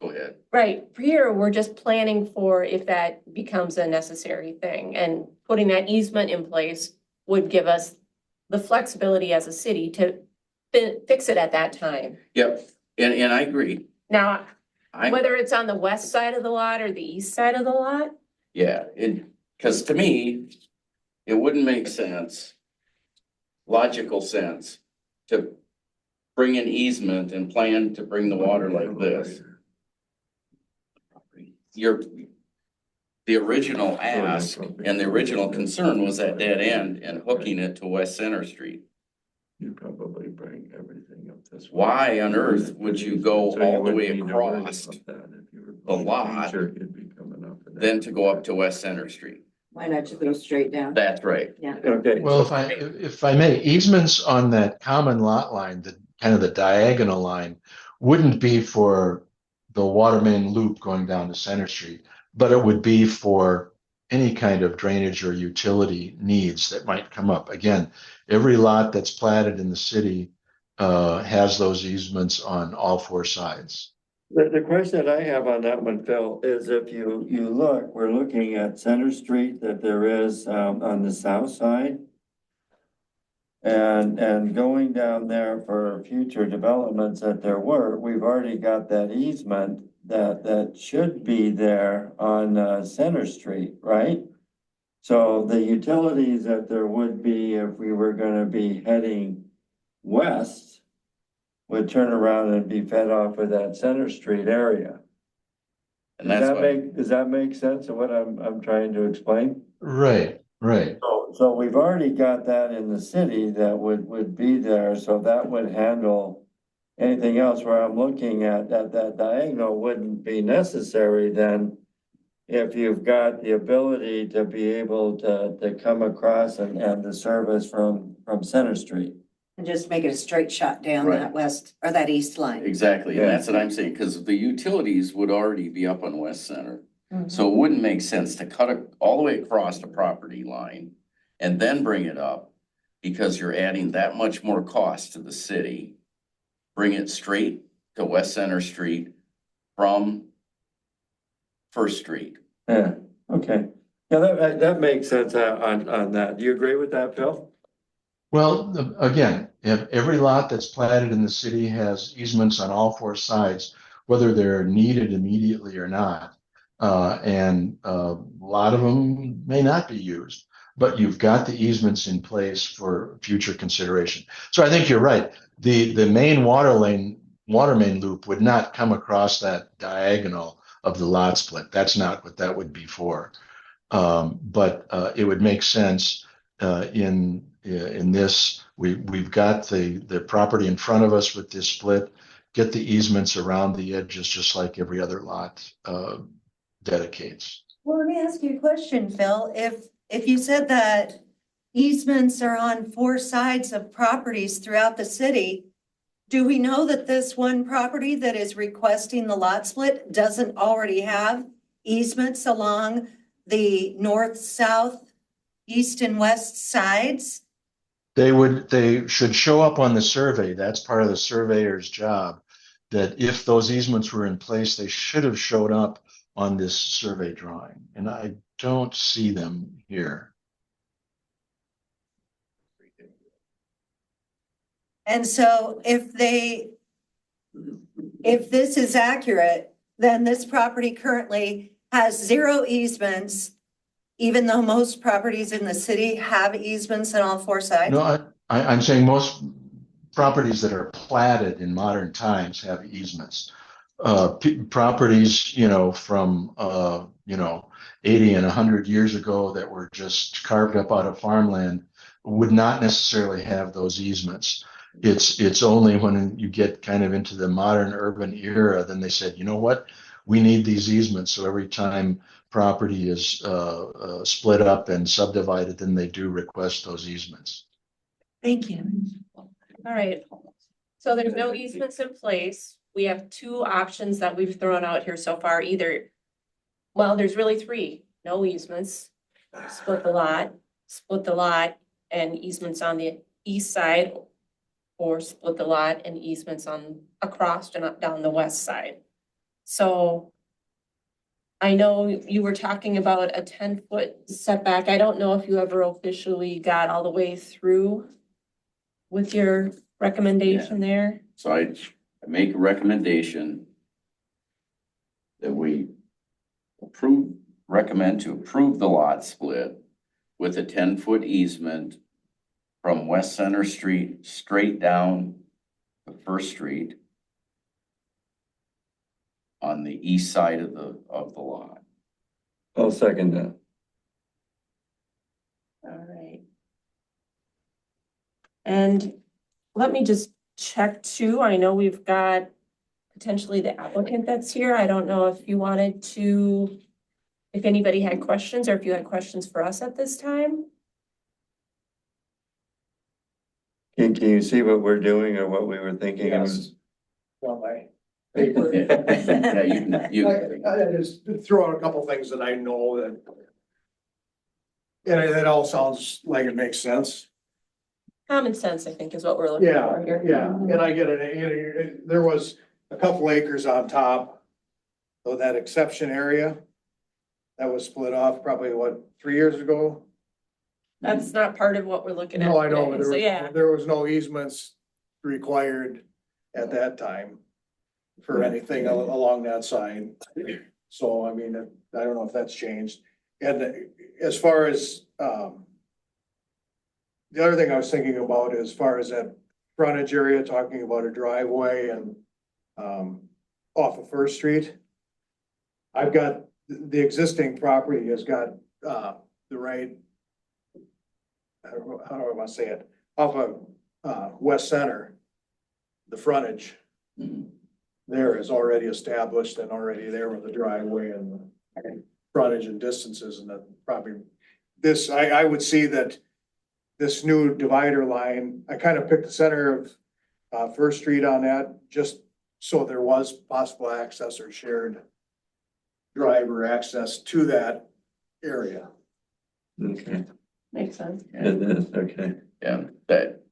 Go ahead. Right, here, we're just planning for if that becomes a necessary thing, and putting that easement in place would give us the flexibility as a city to fix it at that time. Yep, and I agree. Now, I, whether it's on the west side of the lot or the east side of the lot, yeah, cause to me, it wouldn't make sense, logical sense, to bring an easement and plan to bring the water like this. the original ask and the original concern was that dead end and hooking it to West Center Street. You probably bring everything up this way. Why on earth would you go So you all the wouldn't way need to worry across about that if you were the going lot, future, it'd be coming up with that. then to go up to West Center Street? Why not just go straight down? That's right. Okay. Well, if I may, easements on that common lot line, the kind of the diagonal line, wouldn't be for the water main loop going down to Center Street, but it would be for any kind of drainage or utility needs that might come up. Again, every lot that's platted in the city has those easements on all four sides. The question that I have on that one, Phil, is if you look, we're looking at Center Street that there is on the south side. And going down there for future developments that there were, we've already got that easement that should be there on Center Street, right? So the utilities that there would be if we were gonna be heading west would turn around and be fed off of that Center Street area. And that's why, Does that make sense of what I'm trying to explain? Right, right. So we've already got that in the city that would be there, so that would handle anything else where I'm looking at that diagonal wouldn't be necessary then. If you've got the ability to be able to come across and the service from Center Street. And just make it a straight shot down Right. that west or that east line. exactly, and Yeah. that's what I'm saying, because the utilities would already be up on West Center. Mhm. So it wouldn't make sense to cut it all the way across the property line and then bring it up, because you're adding that much more cost to the city. Bring it straight to West Center Street from First Street. Yeah, okay. Yeah, that makes sense on that. Do you agree with that, Phil? Well, again, if every lot that's platted in the city has easements on all four sides, whether they're needed immediately or not. And a lot of them may not be used, but you've got the easements in place for future consideration. So I think you're right. The main water main loop would not come across that diagonal of the lot split. That's not what that would be for. But it would make sense in this. We've got the property in front of us with this split. Get the easements around the edges, just like every other lot dedicates. Well, let me ask you a question, Phil. If you said that easements are on four sides of properties throughout the city, do we know that this one property that is requesting the lot split doesn't already have easements along the north, south, east and west sides? They should show up on the survey. That's part of the surveyor's job. That if those easements were in place, they should have showed up on this survey drawing. And I don't see them here. And so if this is accurate, then this property currently has 0 easements, even though most properties in the city have easements on all four sides? No, I'm saying most properties that are platted in modern times have easements. Properties, from 80 and 100 years ago that were just carved up out of farmland would not necessarily have those easements. It's only when you get kind of into the modern urban era, then they said, you know what, we need these easements. So every time property is split up and subdivided, then they do request those easements. Thank you. All right, so there's no easements in place. We have 2 options that we've thrown out here so far, there's really 3, no easements, split the lot and easements on the east side, or split the lot and easements on across and up down the west side. So I know you were talking about a 10-foot setback. I don't know if you ever officially got all the way through with your recommendation there. So I make a recommendation that we recommend to approve the lot split with a 10-foot easement from West Center Street straight down to First Street on the east side of the lot. I'll second that. All right. And let me just check too. I know we've got potentially the applicant that's here. I don't know if you wanted to, if anybody had questions or if you had questions for us at this time. Can you see what we're doing or what we were thinking? Yes. Well, Yeah, I just throw out a couple things that I know that. And it all sounds like it makes sense. Common sense, I think, is what we're looking Yeah, for here. yeah, and I get it, there was a couple acres on top of that exception area. That was split off probably, what, 3 years ago? That's not part of what we're looking at No, I know, today, but so yeah. there was no easements required at that time for anything along that side. So, I mean, I don't know if that's changed. And as far as, the other thing I was thinking about as far as that frontage area, talking about a driveway and, off of First Street. I've got, the existing property has got, the right, how do I want to say it, off of, West Center, the frontage Mhm. there is already established and already there with the driveway and the frontage and distances and the property. This, I would see that this new divider line, I kind of picked the center of, First Street on that, just so there was possible access or shared driver access to that area. Okay, Makes sense. it is, okay. Yeah, that,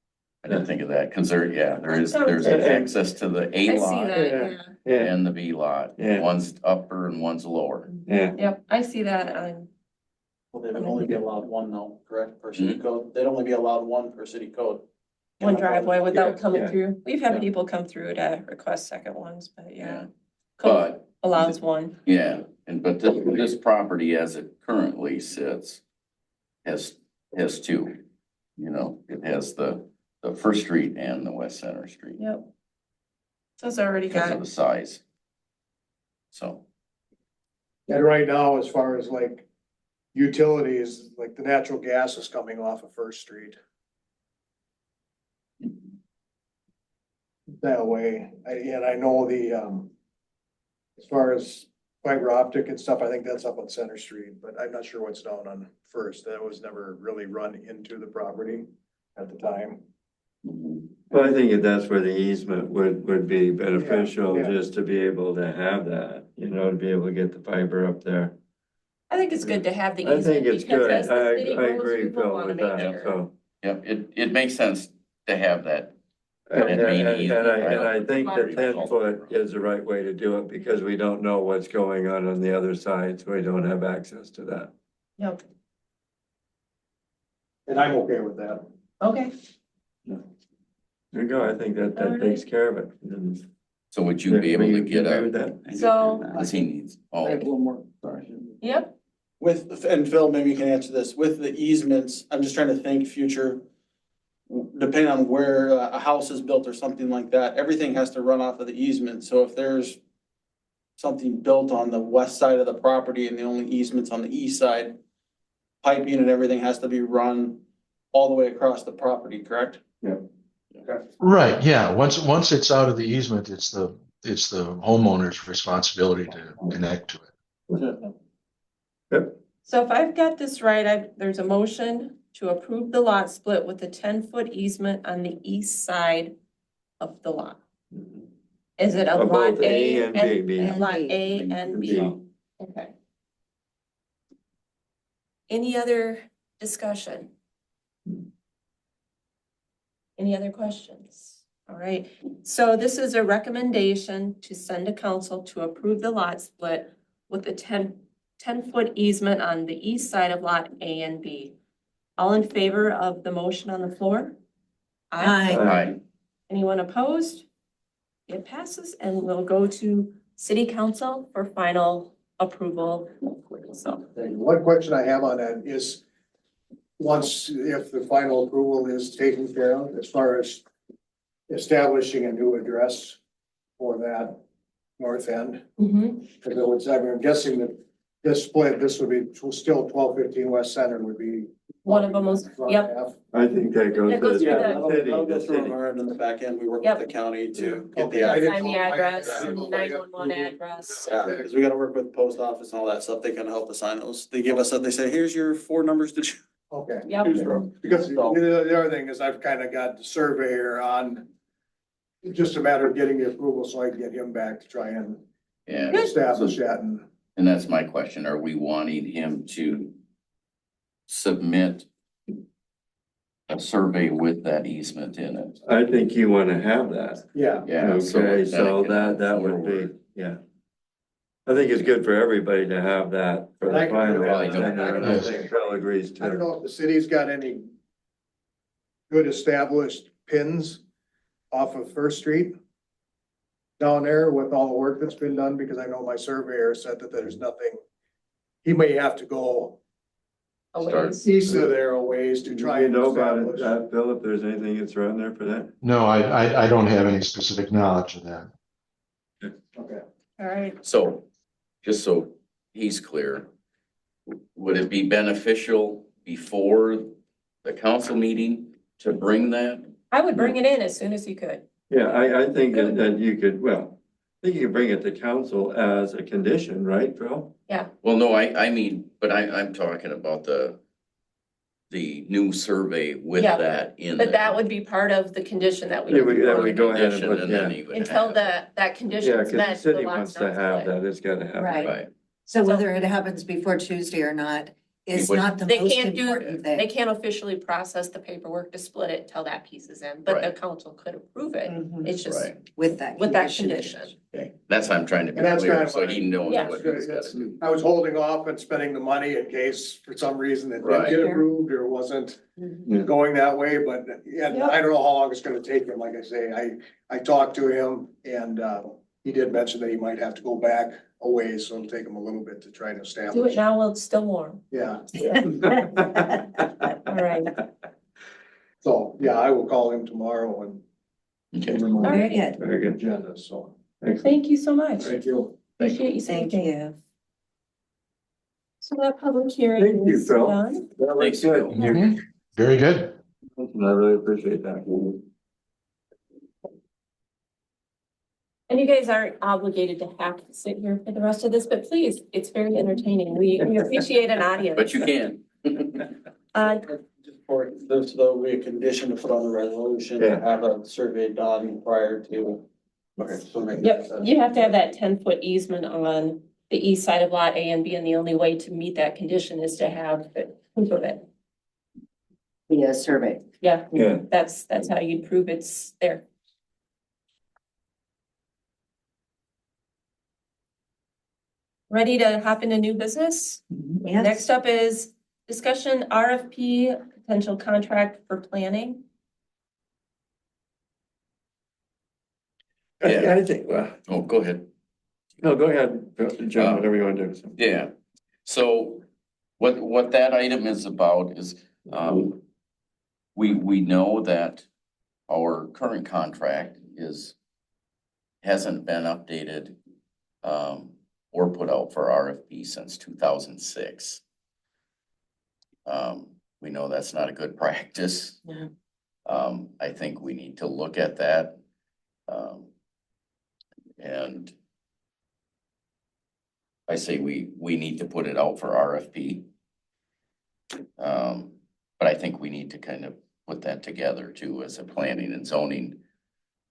I didn't think of that, because there's access to the I A see lot that, yeah. Yeah, and the B lot. Yeah. One's upper and one's lower. yeah. Yep, I see that on, Well, they would only be allowed one though, correct, per city code? They'd only be allowed one per city code. one driveway without coming yeah. through. We've had Yeah. people come through to request second ones, but yeah. Yeah. Code But, allows one. yeah, but this property as it currently sits has two. You know, it has the First Street and the West Center Street Yep. So it's already because got, of the size. So, And right now, as far as like utilities, like the natural gas is coming off of First Street. That way, and I know as far as fiber optic and stuff, I think that's up on Center Street, but I'm not sure what's down on First. That was never really run into the property at the time. Well, I think that's where the easement would be beneficial, Yeah. just to be able to have that, you know, to be able to get the fiber up there. I think it's good to have the I easement think it's because good. as the city I grows, we agree, will Phil, wanna with make that, sure. so. yep, it makes sense to have that. And And maybe- I think the 10 foot is the right way to do it, because we don't know what's going on the other side, so we don't have access to that. Yep, And I'm okay with that. okay. There you go, I think that takes care of it. So would you be able to get Agree with a, that? So, does he needs, oh, one more, sorry. yep, With, and Phil, maybe you can answer this, with the easements, I'm just trying to think future. Depending on where a house is built or something like that, everything has to run off of the easement, so if there's something built on the west side of the property and the only easement's on the east side, piping and everything has to be run all the way across the property, correct? Right, yeah. Once it's out of the easement, it's the homeowner's responsibility to connect to it. so if I've got this right, there's a motion to approve the lot split with a 10-foot easement on the east side of the lot. Is it a Of lot both A and B. Lot A and B, B. okay. Any other discussion? Any other questions? All right, so this is a recommendation to send to council to approve the lot split with a 10-foot easement on the east side of lot A and B. All in favor of the motion on the floor? Aye. Aye. Anyone opposed? It passes and we'll go to city council for final approval. So, And one question I have on that is, once, if the final approval is taken care of, as far as establishing a new address for that north end, mhm. because I'm guessing that this split, this would be still 1215 West Center would be. One of them was, yep. Half. I think that goes That goes to through the the- city, That'll go the through city. on our end in the back end. We work Yep. with the county to get Okay, the. I didn't Sign the know- I- address, I didn't know if I got 911 approval. address. Yeah, because we gotta work with post office and all that stuff. They can help us sign those. They give us, they say, here's your 4 numbers to choose Okay. Yep. from. Because the other thing is I've kind of got the surveyor on, it's just a matter of getting the approval so I can get him back to try and Yeah, establish that and. and that's my question. Are we wanting him to submit a survey with that easement in it? I think you wanna have that. Yeah. Yeah. Okay, then so it can that would be, forward. yeah. I think it's good for everybody to have that for And I the can- final. I don't- And I think Phil agrees I don't too. know if the city's got any good established pins off of First Street down there with all the work that's been done, because I know my surveyor said that there's nothing. He may have to go A Start. ways. east of there a ways to try You and know about it, establish. Phil, if there's anything that's around there for that? No, I don't have any specific knowledge of that. Okay. All right. So, just so he's clear, would it be beneficial before the council meeting to bring that? I would bring it in as soon as you could. Yeah, I think that you could, well, I think you can bring it to council as a condition, right, Phil? Well, no, I mean, but I'm talking about the new survey with Yeah, that in But that there. would be part of the condition that we. Yeah, that we go ahead and Condition, put, and then yeah. he would Until have- that Yeah, condition's cause the met. city lot's wants to not have split. that, it's gotta happen. Right. Right, So whether it happens before Tuesday or not is would- not the They most can't do- important They thing. can't officially process the paperwork to split it till that piece is in, but the Right. council could approve it. Mhm. It's just right. With that. with that condition. That's why I'm trying to be And that's clear, kinda so he knows Yeah. what he's gotta do. I was holding off and spending the money in case for some reason it didn't Right. get approved or wasn't Mhm. going that way, but yeah, Yep. I don't know how long it's gonna take him. Like I say, I talked to him and he did mention that he might have to go back a ways, so it'll take him a little bit to try and Do it establish. now while it's still warm. Yeah, All right. so, yeah, I will call him tomorrow and. Okay. give him a Very good. Very good. Agenda, so, Excellent. Thank you so much. thank you. Appreciate you Thank speaking. you. So that public hearing Thank you, is Phil. done. That was Thanks, good. Phil. Mhm. Very good. I really appreciate that. And you guys aren't obligated to have to sit here for the rest of this, but please, it's very entertaining. We appreciate an audience. But you can. Just for this, though, be a condition to put on the resolution, to Yeah. have a survey done prior to. Okay, so make. Yep, you have to have that 10-foot easement on the east side of lot A and B, and the only way to meet that condition is to have proof of it. The survey. Yeah, Yeah. that's how you prove it's there. Ready to hop into new business? Yes. Next up is discussion RFP, potential contract for planning. I think, well, Oh, go ahead. no, go ahead, John, whatever you want to do. Yeah, so what that item is about is, we know that our current contract hasn't been updated, or put out for RFP since 2006. We know that's not a good practice. Yeah. I think we need to look at that. And I say we need to put it out for RFP. But I think we need to kind of put that together too as a planning and zoning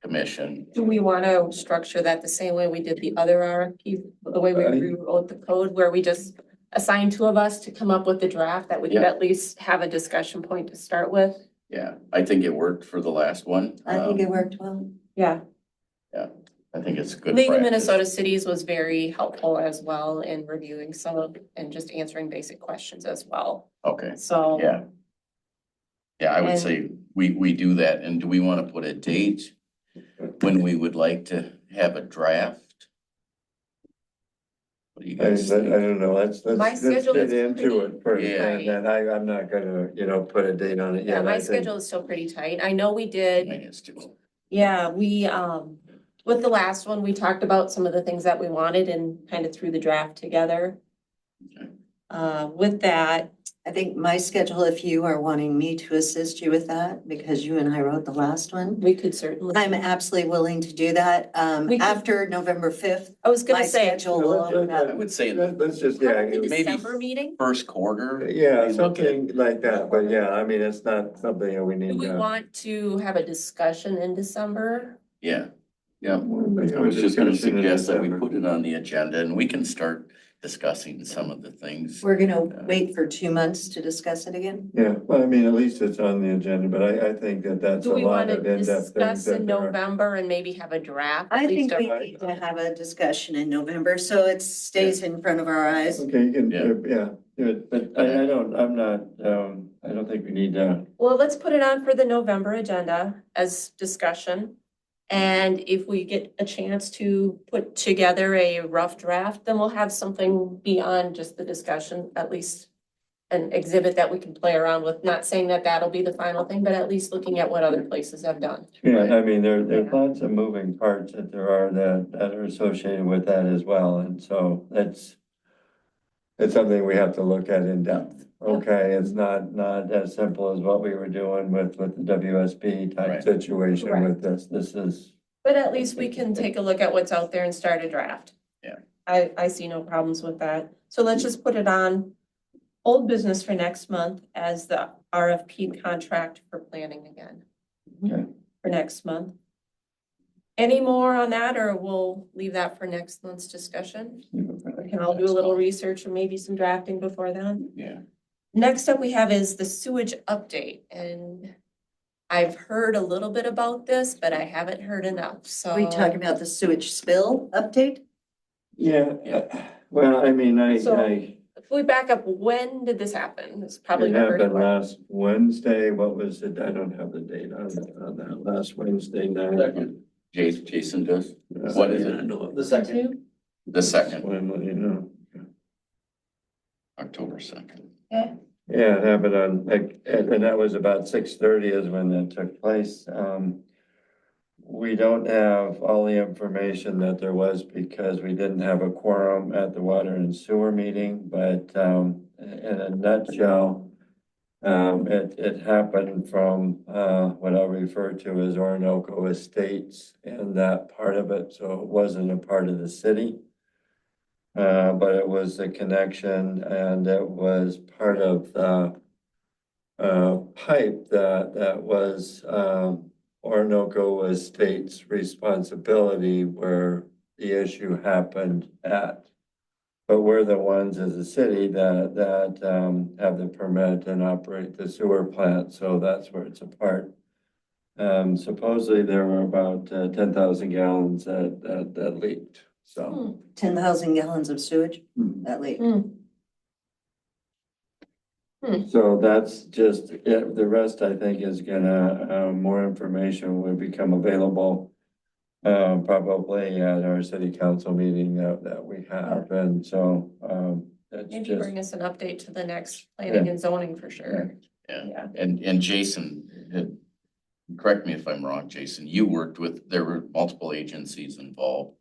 commission. Do we want to structure that the same way we did the other RFP, the way we rewrote the code, where we just assign 2 of us to come up with the draft that we could Yeah. at least have a discussion point to start with? Yeah, I think it worked for the last one. I think it worked well. Yeah. I think it's good. League of practice. Minnesota Cities was very helpful as well in reviewing some of, and just answering basic questions as well. Okay, So. yeah. Yeah, I would And- say we do that. And do we want to put a date when we would like to have a draft? What do you I guys think? don't know, let's My schedule get is into it first, Yeah. and then I'm not gonna, put a date on it Yeah, yet. my I think. schedule is still pretty tight. I know we did. Mine is too. Yeah, we, with the last one, we talked about some of the things that we wanted and kind of threw the draft together. With that, I think my schedule, if you are wanting me to assist you with that, because you and I wrote the last one, we could certainly. I'm absolutely willing to do that. We could- After November 5th, I was my gonna say, schedule will open I up. would say Let's just, yeah, probably maybe December meeting. first quarter. yeah, we look at- something like that, but yeah, I mean, it's not something that we Do need we to. want to have a discussion in December? Yeah, yeah. We I have a was just gonna discussion in suggest that we December. put it on the agenda and we can start discussing some of the things. We're gonna wait for 2 months to discuss it again. Yeah, well, I mean, at least it's on the agenda, but I think that that's Do a we lot want to of in-depth things discuss in that there are. November and maybe have a draft? I at think least we of- need to have a discussion in November, so it stays in front of our eyes. Okay, you can, Yeah. yeah, do it, but I don't, I'm not, I don't think we need to. Well, let's put it on for the November agenda as discussion. And if we get a chance to put together a rough draft, then we'll have something beyond just the discussion, at least an exhibit that we can play around with, not saying that that'll be the final thing, but at least looking at what other places have done. Yeah, I mean, there's Yeah. lots of moving parts that there are that are associated with that as well, and so it's something we have to look at in depth. Okay, it's not as simple as what we were doing with the WSB type Right. situation Correct. with this. This is, But at least we can take a look at what's out there and start a draft. Yeah. I see no problems with that. So let's just put it on old business for next month as the RFP contract for planning again. Okay. For next month. Any more on that, or we'll leave that for next month's discussion? We can all do a little research and maybe some drafting before then. Yeah. Next up we have is the sewage update, and I've heard a little bit about this, but I haven't heard enough, so. Are we talking about the sewage spill update? yeah, well, I mean, So- I. If we back up, when did this happen? It's probably It the first happened one. last Wednesday, what was it? I don't have the date on that, last Wednesday night. Second. Jason does. What is it? The second. Two? The second, When, you know. October 2nd. Yeah, Yeah, it happened on, like, and that was about 6:30 is when that took place. We don't have all the information that there was because we didn't have a quorum at the water and sewer meeting, but, in a nutshell, it happened from, what I'll refer to as Orinoco Estates and that part of it, so it wasn't a part of the city. But it was a connection and it was part of the pipe that was Orinoco Estates' responsibility where the issue happened at. But we're the ones as a city that have the permit and operate the sewer plant, so that's where it's a part. Supposedly there were about 10,000 gallons that leaked, so. 10,000 gallons of sewage that leak. So that's just it. The rest, I think, is gonna, more information will become available. Probably at our city council meeting that we have, and so, that's maybe just. bring us an update to the next planning and zoning for sure. Yeah. Yeah. And Jason, correct me if I'm wrong, Jason, you worked with, there were multiple agencies involved.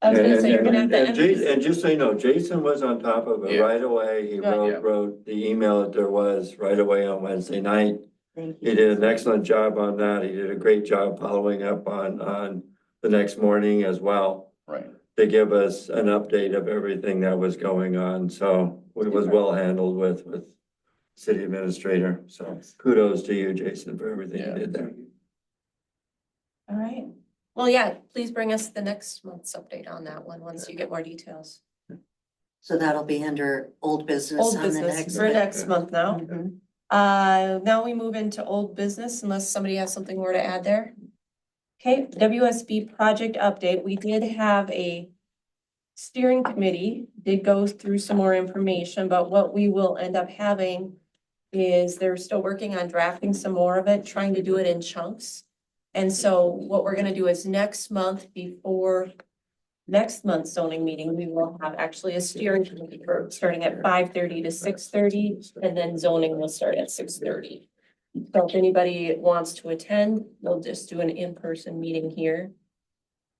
I was gonna say, you're gonna have to. And just so you know, Jason was on top of it Yeah. right away. He Good. Yeah. wrote the email that there was right away on Wednesday night. Thank He you. did an excellent job on that. He did a great job following up on the next morning as well Right. to give us an update of everything that was going on. So it was well handled with city administrator. So kudos to you, Jason, for everything you Yeah. did there. All right. Well, yeah, please bring us the next month's update on that one, once you get more details. So that'll be under old business Old on the business next. for next month now. Mhm. Now we move into old business unless somebody has something more to add there. Okay, WSB project update. We did have a steering committee, did go through some more information, but what we will end up having is they're still working on drafting some more of it, trying to do it in chunks. And so what we're gonna do is next month, before next month's zoning meeting, we will have actually a steering committee for starting at 5:30 to 6:30, and then zoning will start at 6:30. So if anybody wants to attend, we'll just do an in-person meeting here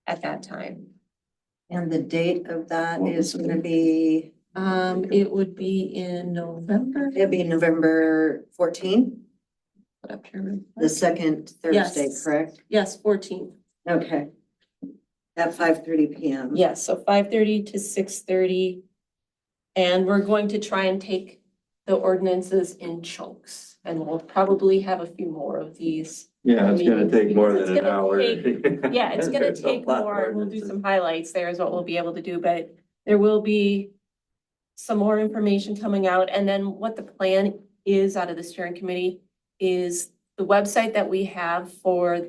at that time. And the date of that What is was the gonna be It would be in November. It'll be November 14th, Put up here. the second Thursday, Yes. correct? Yes, 14th. Okay. At 5:30 PM. Yes, so 5:30 to 6:30. And we're going to try and take the ordinances in chunks, and we'll probably have a few more of these. Yeah, it's gonna take more It's than an gonna hour. Yeah, it's gonna There's a take lot more, we'll do ordinances. some highlights there is what we'll be able to do, but there will be some more information coming out, and then what the plan is out of the steering committee is the website that we have for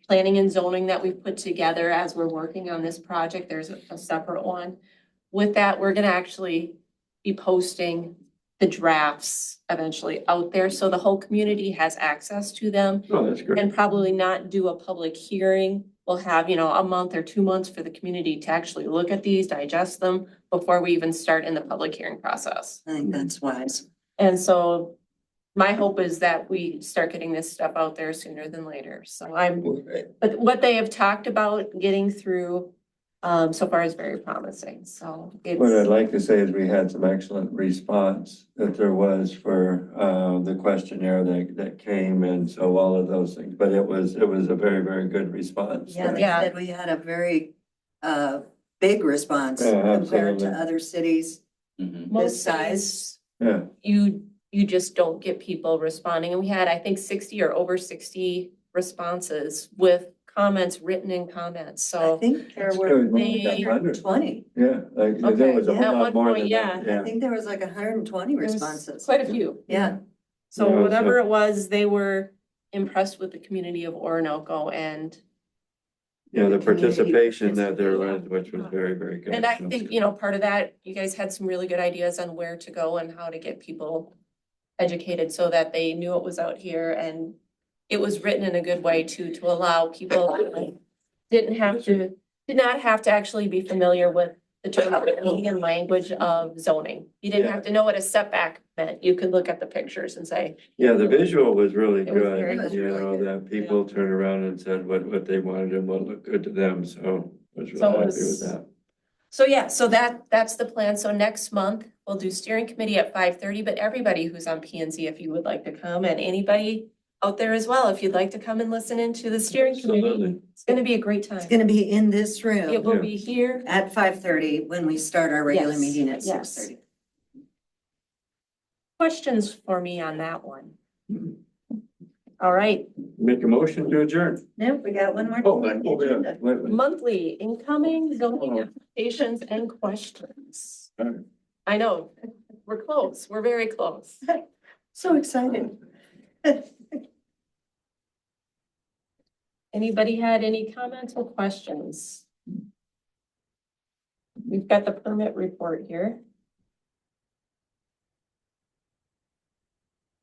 planning and zoning that we've put together as we're working on this project, there's a separate one. With that, we're gonna actually be posting the drafts eventually out there, so the whole community has access to them. Oh, that's great. And probably not do a public hearing. We'll have, a month or 2 months for the community to actually look at these, digest them before we even start in the public hearing process. I think that's wise. And so my hope is that we start getting this stuff out there sooner than later. So but what they have talked about getting through so far is very promising. So What I'd it's, like to say is we had some excellent response that there was for the questionnaire that came, and so all of those things, but it was a very, very good response. Yeah, they Yeah. said we had a very big response Yeah, compared to absolutely. other cities. Mhm. most this size. days, Yeah, you just don't get people responding. And we had, I think, 60 or over 60 responses with comments, written in comments. I So think there That's were good. They- 120. yeah, like there Okay, was a at whole one lot more point, than that, I yeah. think there was like 120 there was responses. quite a few. Yeah. So Yeah, whatever so- it was, they were impressed with the community of Orinoco and Yeah, the The community participation that there participated. was very, very good. I think, part of that, you guys had some really good ideas on where to go and how to get people educated so that they knew it was out here, and it was written in a good way too, to allow people who did not have to actually be familiar with the terminology and language of zoning. You didn't Yeah. have to know what a setback meant. You could look at the pictures and say, Yeah, the visual was really It was very good, good. you know, that people turned around and said what they wanted and what looked good to them, so I was So really it happy was- with that. so yeah, so that's the plan. So next month, we'll do steering committee at 5:30, but everybody who's on P and Z, if you would like to come, and anybody out there as well, if you'd like to come and listen into the steering committee, Absolutely. it's gonna be a great time. It's gonna be in this It room will Yeah. be here. at 5:30 when we start our regular Yes, meeting at yes. 6:30. Questions for me on that one? Mhm. All right, Make a motion to adjourn. No, we got one more. Oh, thing on the yeah, agenda. wait, wait. monthly incoming zoning Oh. applications and questions. All right. I know, we're close, we're very close. So excited. Anybody had any comments or questions? We've got the permit report here.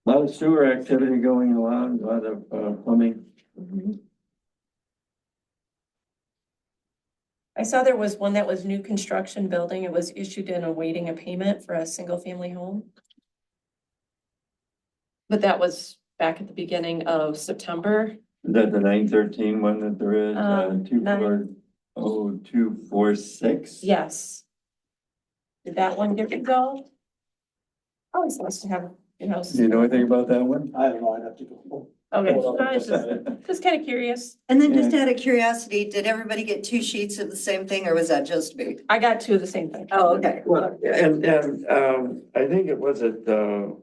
A lot of sewer activity going along, a lot of plumbing. I saw there was one that was new construction building. It was issued and awaiting a payment for a single family home. But that was back at the beginning of September. Is that the 913 one that there is, Um, 240246? Yes. Did that one get resolved? Always nice to have, Do you know anything about that one? I don't know, I'd have to go. Okay, I was just kind of curious. And then just out of curiosity, did everybody get 2 sheets of the same thing or was that just me? I got two of the same thing. Oh, okay. Well, and I think it was the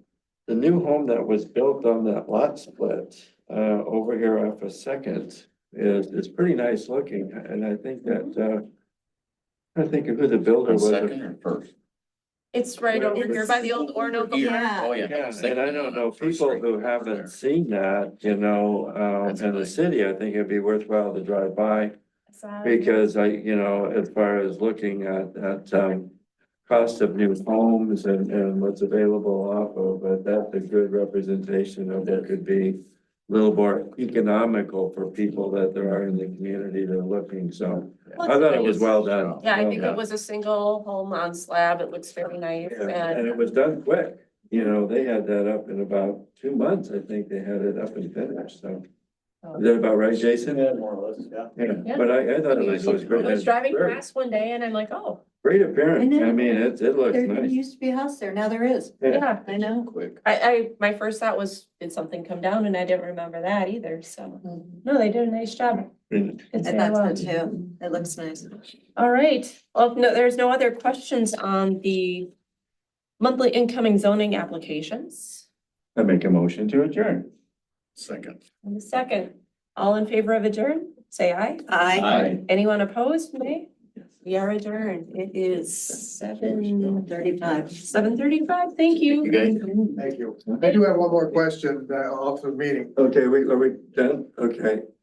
new home that was built on that lot split over here off of Second is pretty nice looking, and I think that I think of who the builder was. Second or first? It's right over here by the old Orinoco Here. Park. Oh, yeah. Yeah, and I don't know, people who haven't seen that, That's in the really- city, I think it'd be worthwhile to drive by. Because as far as looking at cost of new homes and what's available off of, but that's a good representation of what could be a little more economical for people that there are in the community that are looking, so I thought it was well done. Yeah, I well think done. it was a single home on slab. It looks very nice Yeah, And and it was done quick, they had that up in about 2 months, I think they had it up and finished, so. Is that about right, Jason? Yeah, more or less, yeah. Yeah, but I thought it was great. I was driving Great- past one day and I'm like, oh, Great appearance. I know. I mean, it looks There nice. used to be a house there, now there is. yeah. I know. Quick. My first thought was, did something come down? And I didn't remember that either, so. No, they did a nice job. Really. I Did say thought well. so too. It looks nice. All right, well, no, there's no other questions on the monthly incoming zoning applications. I make a motion to adjourn. Second. And the second, all in favor of adjourn, say aye. I. Anyone opposed, nay? We are adjourned. It is 35. 7:35. Thank you. You guys? Thank you. I do have one more question, off the meeting. Okay, are we done? Okay.